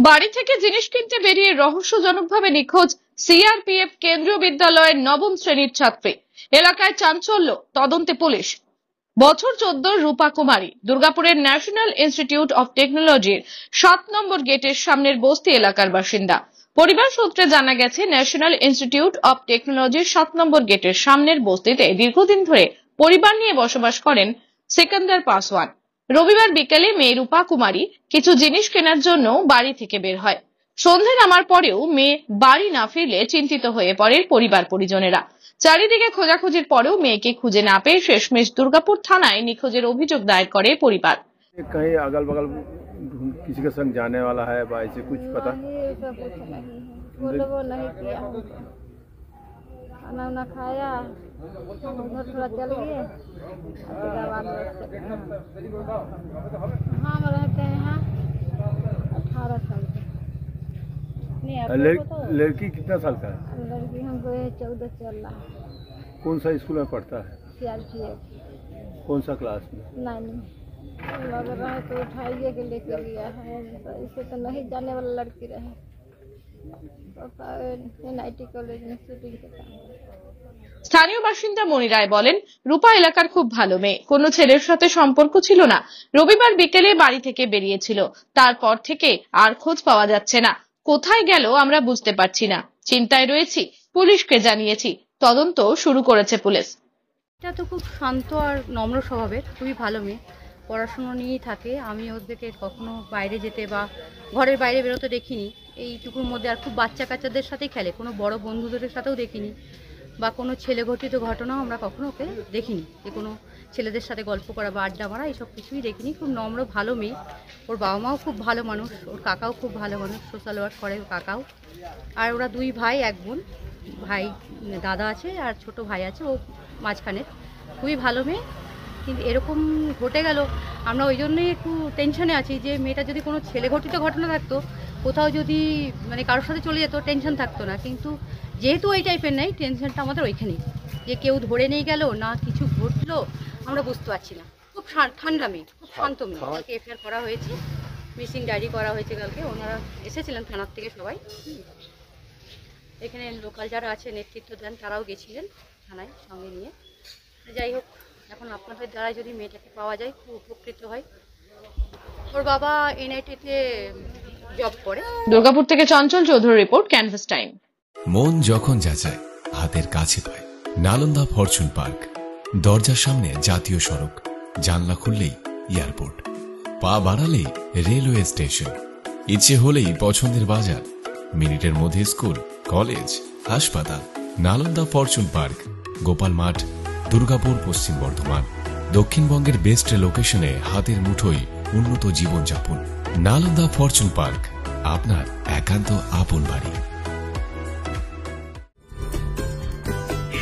বাড়ি থেকে জিনিস কিনতে বেরিয়ে রহস্যজনকভাবে নিখোঁজ সিআরপিএফ কেন্দ্রীয় বিদ্যালয়ের নবম শ্রেণীর ছাত্রী। এলাকায় চাঞ্চল্য, তদন্তে পুলিশ। বছর 14 রূপা কুমারী দুর্গাপুরের ন্যাশনাল ইনস্টিটিউট অফ টেকনোলজির 7 নম্বর গেটের সামনের বস্তি এলাকার বাসিন্দা। পরিবার সূত্রে জানা গেছে, ন্যাশনাল ইনস্টিটিউট অফ টেকনোলজির 7 নম্বর গেটের সামনের বস্তিতে দীর্ঘদিন ধরে পরিবার নিয়ে বসবাস করেন সিকান্দার পাসওয়ান। রবিবার বিকেলে মেয়ে রূপা কুমারী কিছু জিনিস কেনার জন্য বাড়ি থেকে বের হয়। সন্ধে নামার পরেও মেয়ে বাড়ি না ফিরলে চিন্তিত হয়ে পড়ে পরিবার পরিজনেরা। চারিদিকে খোঁজাখুঁজির পরেও মেয়েকে খুঁজে না পেয়ে শেষমেশ দুর্গাপুর থানায় নিখোঁজের অভিযোগ দায়ের করে পরিবার। कहीं अगल बगल किसी के संग जाने वाला है या ऐसे कुछ पता? नहीं किया, खाना वाना खाया, उधर थोड़ा चल गए। हम रहते हैं यहाँ 18 साल के। लड़की कितना साल का है? लड़की हमको 14 चल रहा है। कौन सा स्कूल में पढ़ता है? CRPF। कौन सा क्लास में? 9 में। लग रहा है तो उठाइए के लेके गया है, इसे तो नहीं जाने वाला लड़की रहे। NIT कॉलेज में शूटिंग के काम। স্থানীয় বাসিন্দা মনি রায় বলেন, রূপা এলাকার খুব ভালো মেয়ে, কোনো ছেলের সাথে সম্পর্ক ছিল না। রবিবার বিকেলে বাড়ি থেকে বেরিয়েছিল, তারপর থেকে আর খোঁজ পাওয়া যাচ্ছে না। কোথায় গেল আমরা বুঝতে পারছি না, চিন্তায় রয়েছি। পুলিশকে জানিয়েছি, তদন্ত শুরু করেছে পুলিশ। এটা তো খুব শান্ত আর নম্র স্বভাবের, খুবই ভালো মেয়ে, পড়াশুনো নিয়েই থাকে। আমি ওদেরকে কখনো বাইরে যেতে বা ঘরের বাইরে বেরোতে দেখিনি। এইটুকুর মধ্যে আর খুব বাচ্চা কাচ্চাদের সাথেই খেলে, কোনো বড় বন্ধুদের সাথেও দেখিনি, বা কোনো ছেলে ঘটিত ঘটনাও আমরা কখনো ওকে দেখিনি, যে কোনো ছেলেদের সাথে গল্প করা বা আড্ডা মারা এইসব কিছুই দেখিনি। খুব নম্র ভালো মেয়ে। ওর বাবা মাও খুব ভালো মানুষ, ওর কাকাও খুব ভালো মানুষ, সোশ্যাল ওয়ার্ক করে ওর কাকাও। আর ওরা 2 ভাই 1 বোন, ভাই দাদা আছে আর ছোট ভাই আছে, ও মাঝখানে। খুবই ভালো মেয়ে, কিন্তু এরকম ঘটে গেল, আমরা ওই জন্যই একটু টেনশনে আছি যে মেয়েটা যদি কোনো ছেলে ঘটিত ঘটনা থাকতো, কোথাও যদি মানে কারোর সাথে চলে যেত, টেনশন থাকতো না। কিন্তু যেহেতু এই টাইপের নেই, টেনশনটা আমাদের ওইখানেই, যে কেউ ধরে নিয়ে গেল না কিছু ঘটলো, আমরা বুঝতে পারছি না। খুব ঠান্ডা মেয়ে, খুব শান্ত মেয়ে। কালকে এফআইআর করা হয়েছে, মিসিং ডায়েরি করা হয়েছে কালকে। ওনারা এসেছিলেন থানার থেকে সবাই, এখানে লোকাল যারা আছে নেতৃত্ব দেন তারাও গেছিলেন থানায় সঙ্গে নিয়ে। যাই হোক, এখন আপনাদের দ্বারা যদি মেয়েটাকে পাওয়া যায় খুব উপকৃত হয়। ওর বাবা NIT-তে জব করে। দুর্গাপুর থেকে Chanchal Chowdhury report, canvas time. মন যখন যাচায় হাতের কাছে পায়। নালন্দা ফরচুন পার্ক, দরজার সামনে জাতীয় সড়ক, জানলা খুললেই এয়ারপোর্ট, পা বাড়ালেই রেলওয়ে স্টেশন, ইচ্ছে হলেই পছন্দের বাজার, মিনিটের মধ্যে স্কুল, কলেজ, হাসপাতাল। নালন্দা ফরচুন পার্ক, গোপাল মাঠ, দুর্গাপুর, পশ্চিম বর্ধমান। দক্ষিণবঙ্গের বেস্ট লোকেশনে হাতের মুঠোয় উন্নত জীবনযাপন। নালন্দা ফরচুন পার্ক, আপনার একান্ত আপন বাড়ি।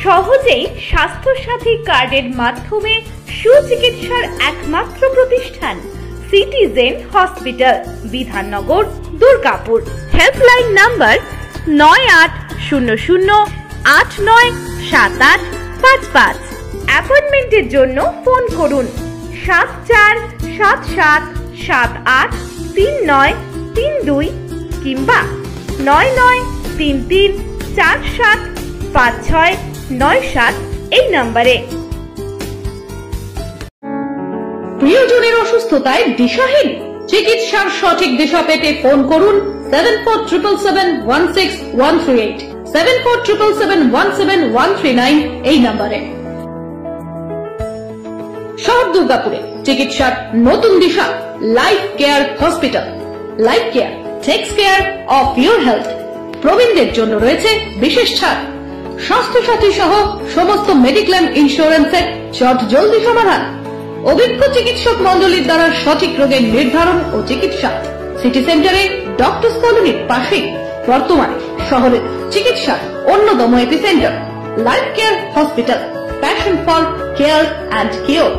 সহজেই স্বাস্থ্যসাথী কার্ডের মাধ্যমে সুচিকিৎসার একমাত্র প্রতিষ্ঠান citizen hospital, Bidhannagar, Durgapur. Helpline number 9800897855। অ্যাপয়েন্টমেন্টের জন্য ফোন করুন 7477783932 কিংবা 9933475697 এই নম্বরে। প্রিয়জনের অসুস্থতায় দিশাহীন, চিকিৎসার সঠিক দিশা পেতে ফোন করুন 7477716138, 7477171139 এই নম্বরে। শহর দুর্গাপুরে চিকিৎসার নতুন দিশা, Life Care Hospital. Life Care takes care of your health. প্রবীণদের জন্য রয়েছে বিশেষ ছাড়। স্বাস্থ্যসাথী সহ সমস্ত মেডিক্লেম ইন্স্যুরেন্সের চট জলদি সমাধান। অভিজ্ঞ চিকিৎসক মন্ডলীর দ্বারা সঠিক রোগের নির্ধারণ ও চিকিৎসা। সিটি সেন্টারে ডক্টরস কলোনির পাশেই বর্তমানে শহরের চিকিৎসার অন্যতম epicentre life Care hospital, passion for care and cure.